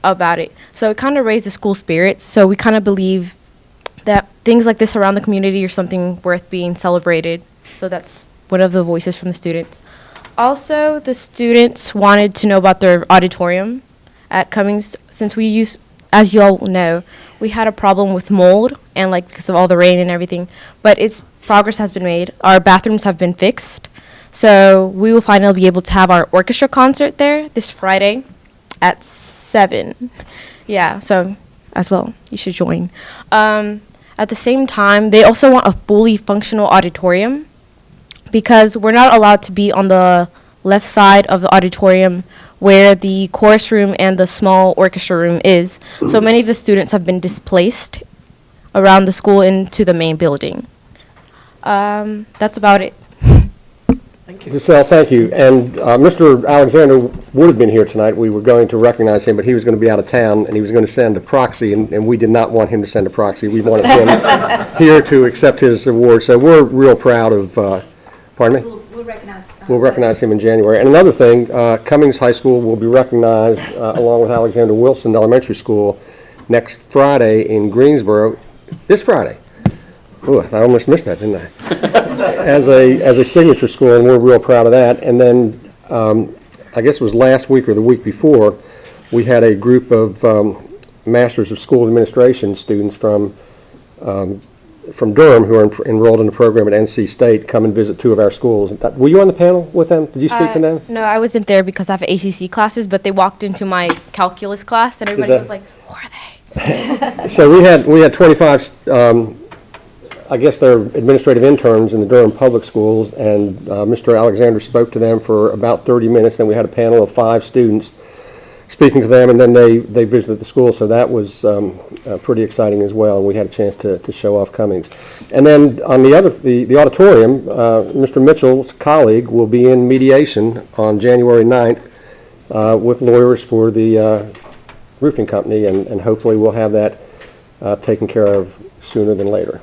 Speaker 8: about it. So it kind of raised the school spirits. So we kind of believe that things like this around the community are something worth being celebrated. So that's one of the voices from the students. Also, the students wanted to know about their auditorium at Cummings. Since we use, as you all know, we had a problem with mold and like because of all the rain and everything, but progress has been made. Our bathrooms have been fixed. So we will finally be able to have our orchestra concert there this Friday at 7. Yeah, so as well, you should join. At the same time, they also want a fully functional auditorium because we're not allowed to be on the left side of the auditorium where the chorus room and the small orchestra room is. So many of the students have been displaced around the school into the main building. That's about it.
Speaker 3: Giselle, thank you. And Mr. Alexander would have been here tonight. We were going to recognize him, but he was going to be out of town, and he was going to send a proxy, and we did not want him to send a proxy. We wanted him here to accept his award. So we're real proud of, pardon me? We'll recognize him in January. And another thing, Cummings High School will be recognized along with Alexander Wilson Elementary School next Friday in Greensboro, this Friday. Ooh, I almost missed that, didn't I? As a signature school, and we're real proud of that. And then, I guess it was last week or the week before, we had a group of Masters of School Administration students from Durham who are enrolled in the program at NC State come and visit 2 of our schools. Were you on the panel with them? Did you speak to them?
Speaker 8: No, I wasn't there because I have ACC classes, but they walked into my calculus class and everybody was like, who are they?
Speaker 3: So we had 25 I guess they're administrative interns in the Durham Public Schools, and Mr. Alexander spoke to them for about 30 minutes. Then we had a panel of 5 students speaking to them, and then they visited the school, so that was pretty exciting as well, and we had a chance to show off Cummings. And then on the auditorium, Mr. Mitchell's colleague will be in mediation on January 9th with lawyers for the roofing company, and hopefully we'll have that taken care of sooner than later.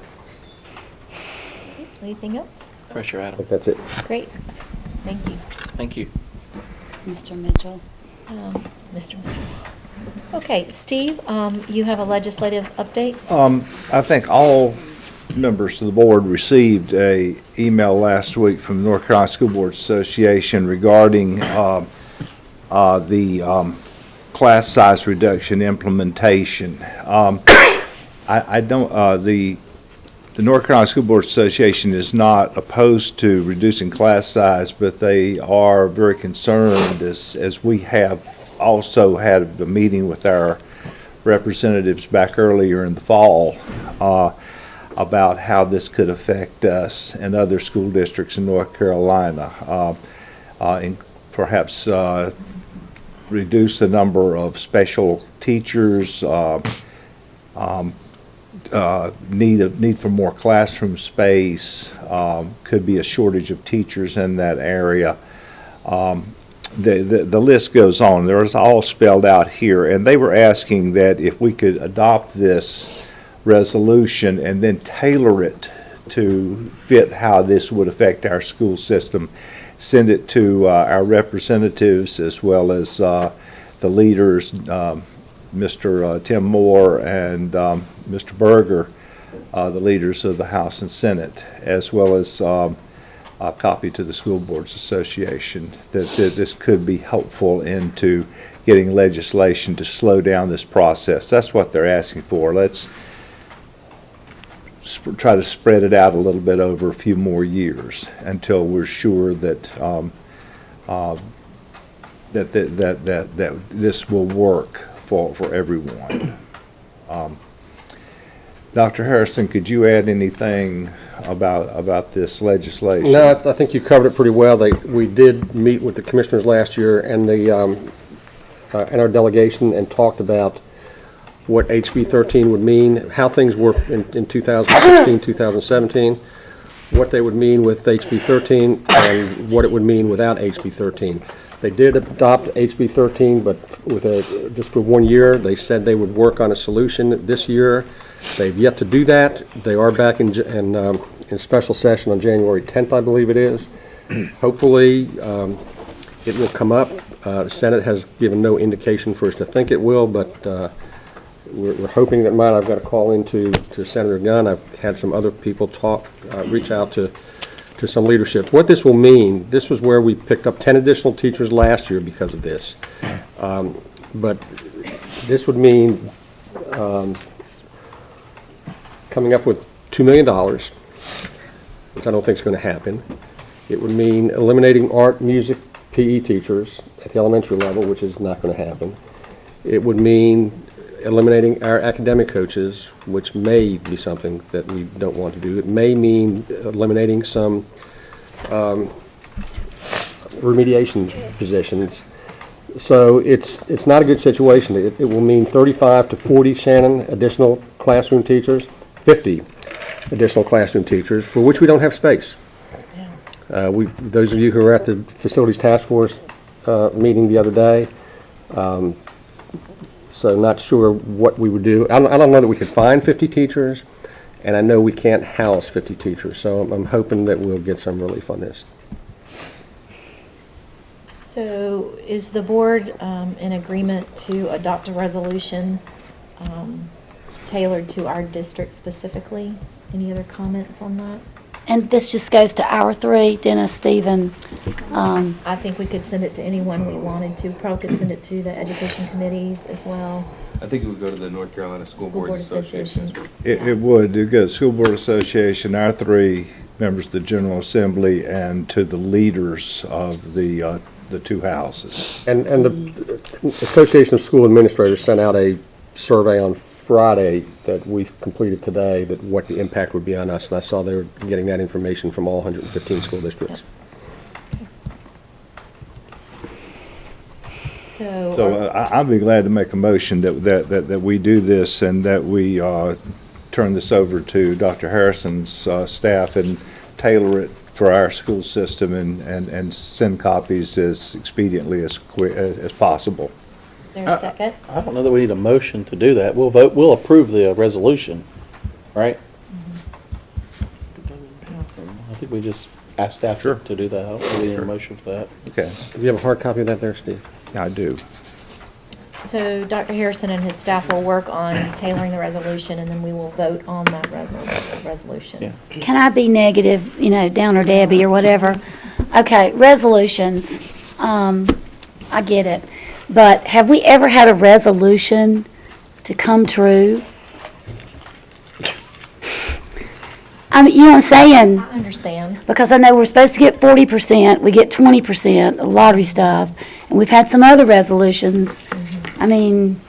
Speaker 5: Anything else?
Speaker 1: Pressure,
Speaker 3: I
Speaker 1: Adam.
Speaker 3: think that's it.
Speaker 5: Great. Thank you.
Speaker 1: Thank you.
Speaker 12: Mr. Mitchell.
Speaker 5: Mr. Mitchell. Okay, Steve, you have a legislative update?
Speaker 2: I think all members of the board received a email last week from the North Carolina School Board Association regarding the class size reduction implementation. The North Carolina School Board Association is not opposed to reducing class size, but they are very concerned, as we have also had a meeting with our representatives back earlier in the fall, about how this could affect us and other school districts in North Carolina, and perhaps reduce the number of special teachers, need for more classroom space, could be a shortage of teachers in that area. The list goes on. There's all spelled out here, and they were asking that if we could adopt this resolution and then tailor it to fit how this would affect our school system, send it to our representatives as well as the leaders, Mr. Tim Moore and Mr. Berger, the leaders of the House and Senate, as well as a copy to the School Boards Association, that this could be helpful into getting legislation to slow down this process. That's what they're asking for. Let's try to spread it out a little bit over a few more years until we're sure that that this will work for everyone. Dr. Harrison, could you add anything about this legislation?
Speaker 3: No, I think you covered it pretty well. We did meet with the commissioners last year and and our delegation and talked about what HB 13 would mean, how things were in 2016, 2017, what they would mean with HB 13, and what it would mean without HB 13. They did adopt HB 13, but just for 1 year. They said they would work on a solution this year. They've yet to do that. They are back in special session on January 10th, I believe it is. Hopefully, it will come up. The Senate has given no indication for us to think it will, but we're hoping that might. I've got a call into Senator Gunn. I've had some other people reach out to some leadership. What this will mean, this was where we picked up 10 additional teachers last year because of this. But this would mean coming up with $2 million, which I don't think is going to happen. It would mean eliminating art, music, PE teachers at the elementary level, which is not going to happen. It would mean eliminating our academic coaches, which may be something that we don't want to do. It may mean eliminating some remediation positions. So it's not a good situation. It will mean 35 to 40, Shannon, additional classroom teachers, 50 additional classroom teachers, for which we don't have space. Those of you who were at the Facilities Task Force meeting the other day, so not sure what we would do. I don't know that we could find 50 teachers, and I know we can't house 50 teachers, so I'm hoping that we'll get some relief on this.
Speaker 5: So is the board in agreement to adopt a resolution tailored to our district specifically? Any other comments on that?
Speaker 12: And this just goes to our three, Dennis, Stephen.
Speaker 5: I think we could send it to anyone we wanted to. Probably could send it to the education committees as well.
Speaker 15: I think it would go to the North Carolina School Boards Association.
Speaker 2: It would. It goes School Board Association, our three members of the General Assembly, and to the leaders of the two houses.
Speaker 3: And the Association of School Administrators sent out a survey on Friday that we've completed today, that what the impact would be on us, and I saw they were getting that information from all 115 school districts.
Speaker 5: So
Speaker 2: I'd be glad to make a motion that we do this and that we turn this over to Dr. Harrison's staff and tailor it for our school system and send copies as expediently as possible.
Speaker 5: Is there a second?
Speaker 1: I don't know that we need a motion to do that. We'll approve the resolution, right? I think we just ask staff to do that. I don't think we need a motion for that.
Speaker 2: Okay.
Speaker 3: Do you have a hard copy of that there, Steve?
Speaker 2: Yeah, I do.
Speaker 5: So Dr. Harrison and his staff will work on tailoring the resolution, and then we will vote on that resolution.
Speaker 1: Yeah.
Speaker 12: Can I be negative, Downer Debbie or whatever? Okay, resolutions. I get it. But have we ever had a resolution to come true? I mean, you know what I'm saying?
Speaker 5: I understand.
Speaker 12: Because I know we're supposed to get 40%, we get 20% of lottery stuff, and we've had some other resolutions. I mean,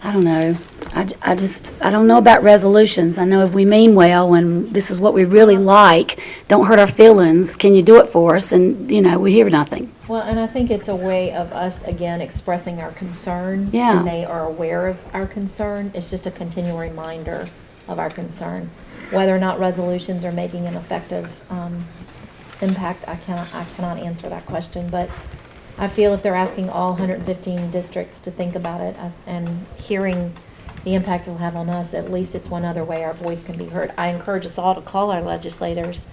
Speaker 12: I don't know. I don't know about resolutions. I know if we mean well and this is what we really like, don't hurt our feelings, can you do it for us? And, we hear nothing.
Speaker 5: Well, and I think it's a way of us, again, expressing our concern.
Speaker 12: Yeah.
Speaker 5: And they are aware of our concern. It's just a continual reminder of our concern. Whether or not resolutions are making an effective impact, I cannot answer that question. But I feel if they're asking all 115 districts to think about it and hearing the impact it'll have on us, at least it's one other way our voice can be heard. I encourage us all to call our legislators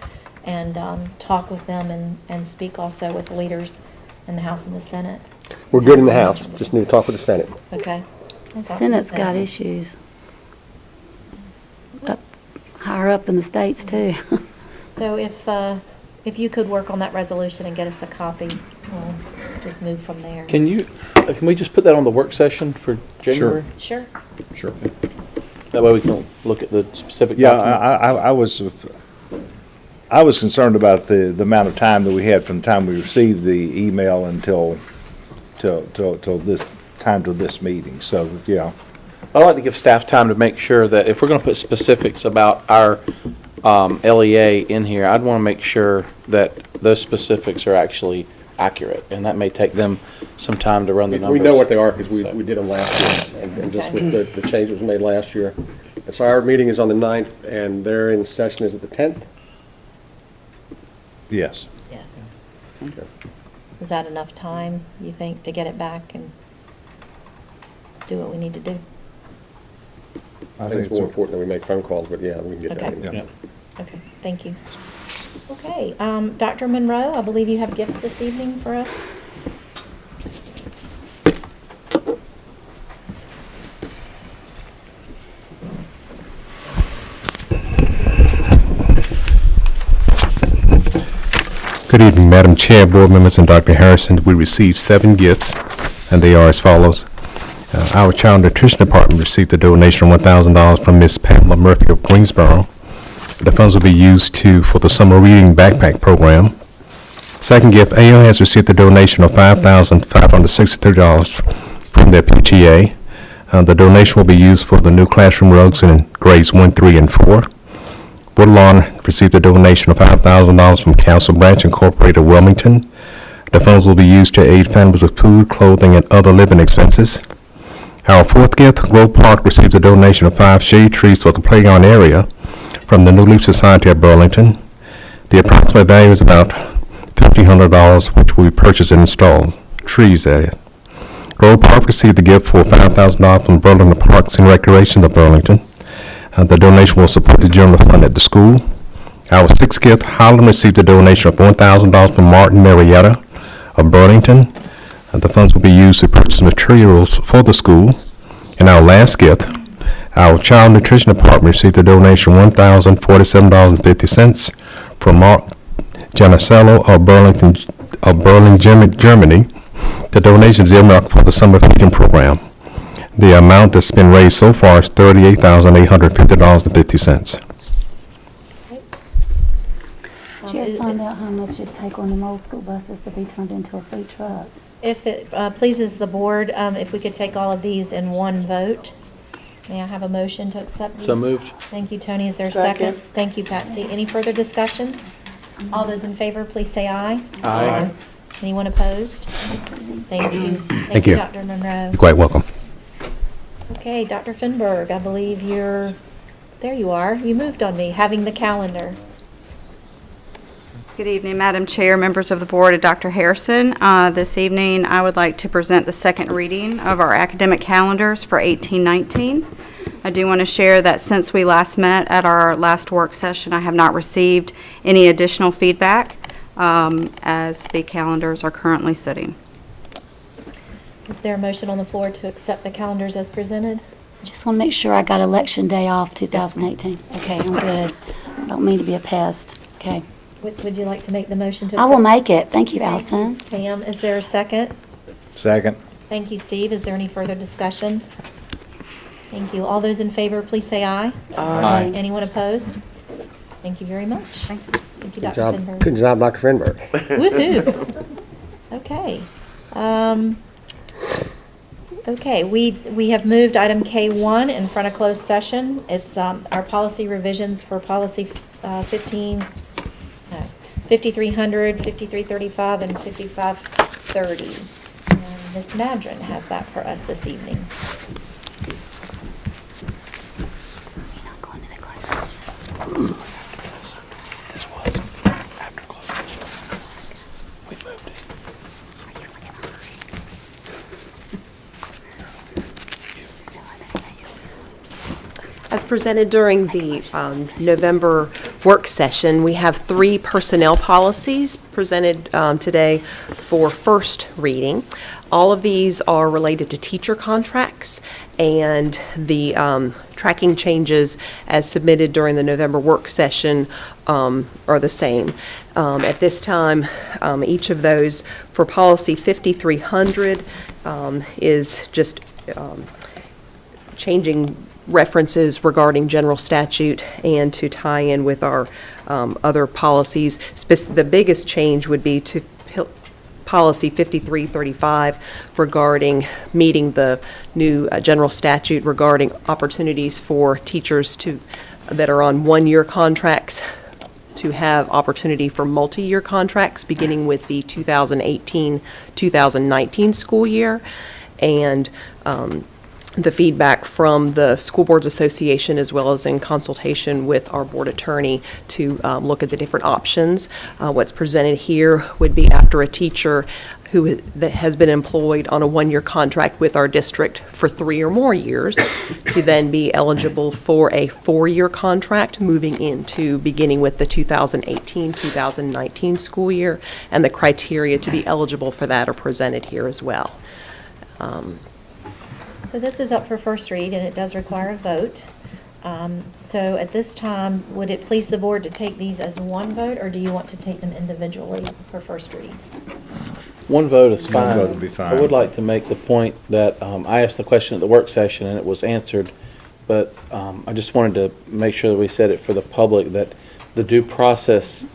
Speaker 5: and talk with them and speak also with the leaders in the House and the Senate.
Speaker 3: We're good in the House, just need to talk with the Senate.
Speaker 5: Okay.
Speaker 12: The Senate's got issues. higher up in the states too.
Speaker 5: So if you could work on that resolution and get us a copy, we'll just move from there.
Speaker 1: Can we just put that on the work session for January?
Speaker 5: Sure.
Speaker 2: Sure.
Speaker 1: That way we can look at the specific
Speaker 2: Yeah,
Speaker 1: document.
Speaker 2: I was concerned about the amount of time that we had from the time we received the email until this meeting, so, yeah.
Speaker 1: I'd like to give staff time to make sure that if we're going to put specifics about our LEA in here, I'd want to make sure that those specifics are actually accurate, and that may take them some time to run the numbers.
Speaker 3: We know what they are because we did them last year, and just with the changes made last year. And so our meeting is on the 9th, and their in session is at the 10th?
Speaker 2: Yes.
Speaker 5: Yes.
Speaker 3: Okay.
Speaker 5: Is that enough time, you think, to get it back and do what we need to do?
Speaker 3: I think it's more important that we make phone calls, but yeah, we can get that.
Speaker 5: Okay.
Speaker 3: in.
Speaker 5: Okay, thank you. Okay, Dr. Monroe, I believe you have gifts this evening for us.
Speaker 16: Good evening, Madam Chair, board members, and Dr. Harrison. We received 7 gifts, and they are as follows. Our Child Nutrition Department received a donation of $1,000 from Ms. Pamela Murphy of Greensboro. The funds will be used for the summer reading backpack program. Second gift, AO has received a donation of $5,563 from their PTA. The donation will be used for the new classroom rugs in grades 1, 3, and 4. Woodlawn received a donation of $5,000 from Council Branch Incorporated Wilmington. The funds will be used to aid families with food, clothing, and other living expenses. Our fourth gift, Grove Park received a donation of 5 shade trees for the playground area from the New Leaf Society of Burlington. The approximate value is about $1,500, which will be purchased and installed. Trees, that is. Grove Park received a gift for $5,000 from Burlington Parks and Recreation of Burlington. The donation will support the general fund at the school. Our sixth gift, Highland received a donation of $1,000 from Martin Marietta of Burlington. The funds will be used to purchase materials for the school. And our last gift, our Child Nutrition Department received a donation of $1,047.50 from Mark Janicello of Berlin, Germany. The donation is earmarked for the summer feeding program. The amount that's been raised so far is $38,850.50.
Speaker 12: Did you ever find out how much it'd take one of them old school buses to be turned into a food truck?
Speaker 5: If it pleases the board, if we could take all of these in one vote. May I have a motion to accept these?
Speaker 1: So moved.
Speaker 5: Thank you, Tony. Is there a second? Thank you, Patsy. Any further discussion? All those in favor, please say aye.
Speaker 1: Aye.
Speaker 5: Anyone opposed? Thank you.
Speaker 16: Thank you.
Speaker 5: Dr. Monroe.
Speaker 16: You're quite welcome.
Speaker 5: Okay, Dr. Finberg, I believe there you are. You moved on me, having the calendar.
Speaker 17: Good evening, Madam Chair, members of the board, and Dr. Harrison. This evening, I would like to present the second reading of our academic calendars for 18-19. I do want to share that since we last met at our last work session, I have not received any additional feedback as the calendars are currently sitting.
Speaker 5: Is there a motion on the floor to accept the calendars as presented?
Speaker 12: Just want to make sure I got election day off 2018. Okay, I'm good. I don't mean to be a pest. Okay.
Speaker 5: Would you like to make the motion to
Speaker 12: I
Speaker 5: accept?
Speaker 12: will make it. Thank you, Allison.
Speaker 5: Pam, is there a second?
Speaker 2: Second.
Speaker 5: Thank you, Steve. Is there any further discussion? Thank you. All those in favor, please say aye.
Speaker 2: Aye.
Speaker 5: Anyone opposed? Thank you very much. Thank you, Dr. Finberg.
Speaker 3: Good job, Dr. Finberg.
Speaker 5: Woohoo! Okay. Okay, we have moved item K1 in front of closed session. It's our policy revisions for policy 5300, 5335, and 5530. And Ms. Madron has that for us this evening.
Speaker 1: This was after closing. We moved it.
Speaker 18: As presented during the November work session, we have 3 personnel policies presented today for first reading. All of these are related to teacher contracts, and the tracking changes as submitted during the November work session are the same. At this time, each of those for policy 5300 is just changing references regarding general statute and to tie in with our other policies. The biggest change would be to policy 5335 regarding meeting the new general statute regarding opportunities for teachers that are on one-year contracts to have opportunity for multi-year contracts beginning with the 2018-2019 school year. And the feedback from the School Boards Association, as well as in consultation with our board attorney to look at the different options. What's presented here would be after a teacher that has been employed on a one-year contract with our district for 3 or more years to then be eligible for a 4-year contract moving into beginning with the 2018-2019 school year, and the criteria to be eligible for that are presented here as well.
Speaker 5: So this is up for first read, and it does require a vote. So at this time, would it please the board to take these as one vote, or do you want to take them individually for first read?
Speaker 1: One vote is fine.
Speaker 2: One vote would be fine.
Speaker 1: I would like to make the point that I asked the question at the work session, and it was answered, but I just wanted to make sure that we said it for the public, that the due process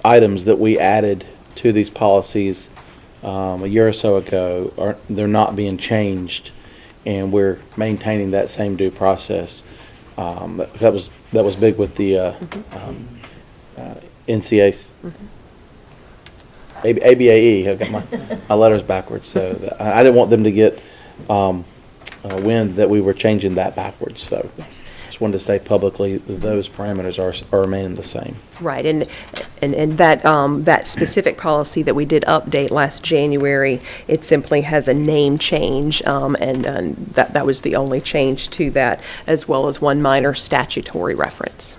Speaker 1: items that we added to these policies a year or so ago, they're not being changed, and we're maintaining that same due process. That was big with the NCA's. ABAE, I've got my letters backwards, so I didn't want them to get wind that we were changing that backwards, so just wanted to say publicly that those parameters are remaining the same.
Speaker 18: Right, and that specific policy that we did update last January, it simply has a name change, and that was the only change to that, as well as one minor statutory reference.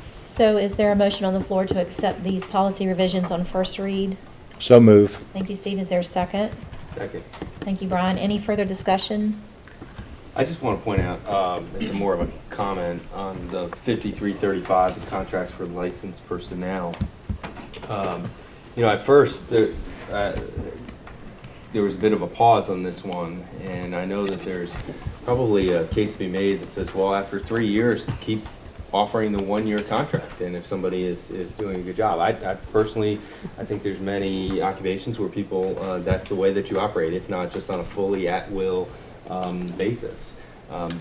Speaker 5: So is there a motion on the floor to accept these policy revisions on first read?
Speaker 2: So move.
Speaker 5: Thank you, Steve. Is there a second?
Speaker 15: Second.
Speaker 5: Thank you, Brian. Any further discussion?
Speaker 15: I just want to point out, it's more of a comment on the 5335, the contracts for licensed personnel. At first, there was a bit of a pause on this one, and I know that there's probably a case to be made that says, well, after 3 years, keep offering the one-year contract, and if somebody is doing a good job. I personally, I think there's many occupations where people, that's the way that you operate, if not just on a fully at-will basis.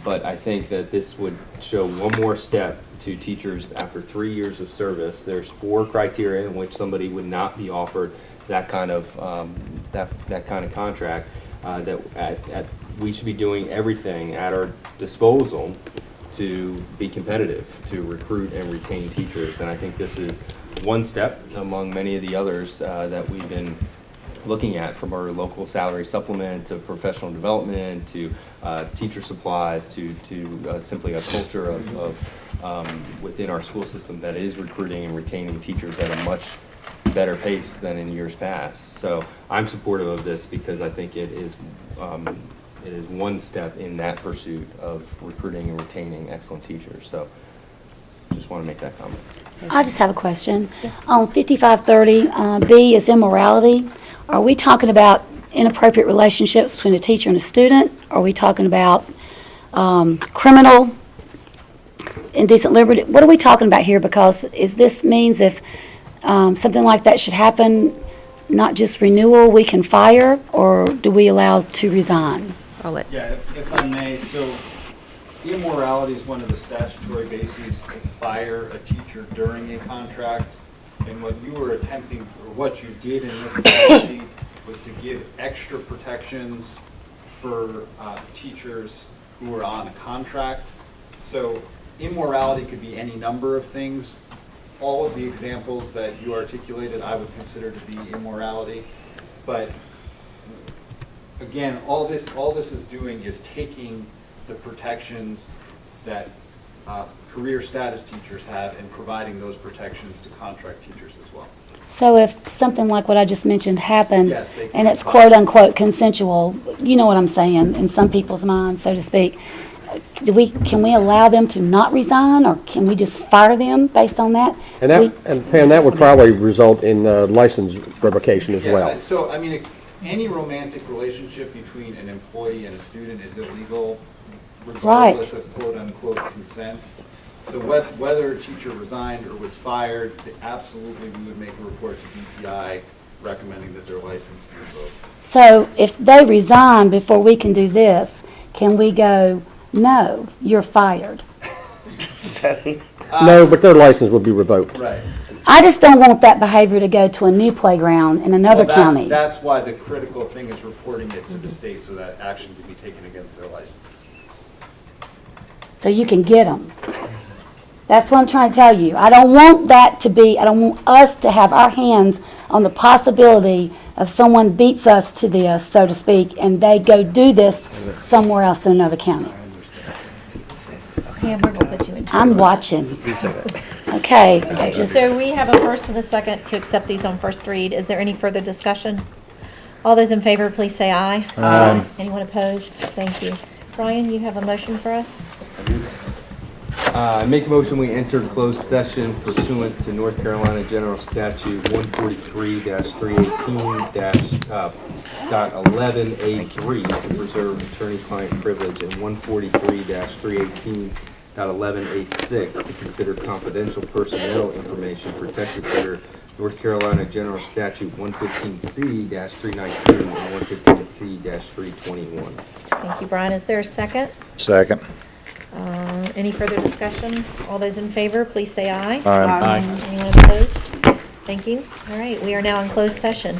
Speaker 15: But I think that this would show one more step to teachers after 3 years of service. There's 4 criteria in which somebody would not be offered that kind of that kind of contract. We should be doing everything at our disposal to be competitive, to recruit and retain teachers. And I think this is one step among many of the others that we've been looking at, from our local salary supplement to professional development to teacher supplies to simply a culture of within our school system that is recruiting and retaining teachers at a much better pace than in years past. So I'm supportive of this because I think it is one step in that pursuit of recruiting and retaining excellent teachers. So just want to make that comment.
Speaker 12: I just have a question. On 5530, B is immorality. Are we talking about inappropriate relationships between a teacher and a student? Are we talking about criminal, indecent liberty? What are we talking about here? Because this means if something like that should happen, not just renewal, we can fire, or do we allow to resign?
Speaker 19: Yeah, if I may, so immorality is one of the statutory bases to fire a teacher during a contract. And what you were attempting, or what you did in this policy, was to give extra protections for teachers who are on a contract. So immorality could be any number of things. All of the examples that you articulated, I would consider to be immorality. But again, all this is doing is taking the protections that career status teachers have in providing those protections to contract teachers as well.
Speaker 12: So if something like what I just mentioned happened,
Speaker 19: Yes, they can
Speaker 12: and it's
Speaker 19: fire.
Speaker 12: quote-unquote consensual, you know what I'm saying, in some people's minds, so to speak, can we allow them to not resign, or can we just fire them based on that?
Speaker 3: And Pam, that would probably result in license revocation as well.
Speaker 19: So, I mean, any romantic relationship between an employee and a student is illegal regardless of quote-unquote consent. So whether a teacher resigned or was fired, absolutely we would make a report to DPI recommending that their license be revoked.
Speaker 12: So if they resign before we can do this, can we go, no, you're fired?
Speaker 3: No, but their license would be revoked.
Speaker 19: Right.
Speaker 12: I just don't want that behavior to go to a new playground in another
Speaker 19: Well,
Speaker 12: county.
Speaker 19: That's why the critical thing is reporting it to the state so that action can be taken against their license.
Speaker 12: So you can get them. That's what I'm trying to tell you. I don't want that to be, I don't want us to have our hands on the possibility of someone beats us to this, so to speak, and they go do this somewhere else in another county.
Speaker 5: Pam, we're gonna put you in.
Speaker 12: I'm watching. Okay, I just,
Speaker 5: So we have a first and a second to accept these on first read. Is there any further discussion? All those in favor, please say aye. Aye. Anyone opposed? Thank you. Brian, you have a motion for us?
Speaker 15: I make a motion we enter closed session pursuant to North Carolina General Statute 143-318.11A3 to preserve attorney-client privilege and 143-318.11A6 to consider confidential personnel information protected under North Carolina General Statute 115C-319 and 115C-321.
Speaker 5: Thank you, Brian. Is there a second?
Speaker 2: Second.
Speaker 5: Any further discussion? All those in favor, please say aye.
Speaker 2: Aye.
Speaker 5: Anyone opposed? Thank you. All right, we are now in closed session.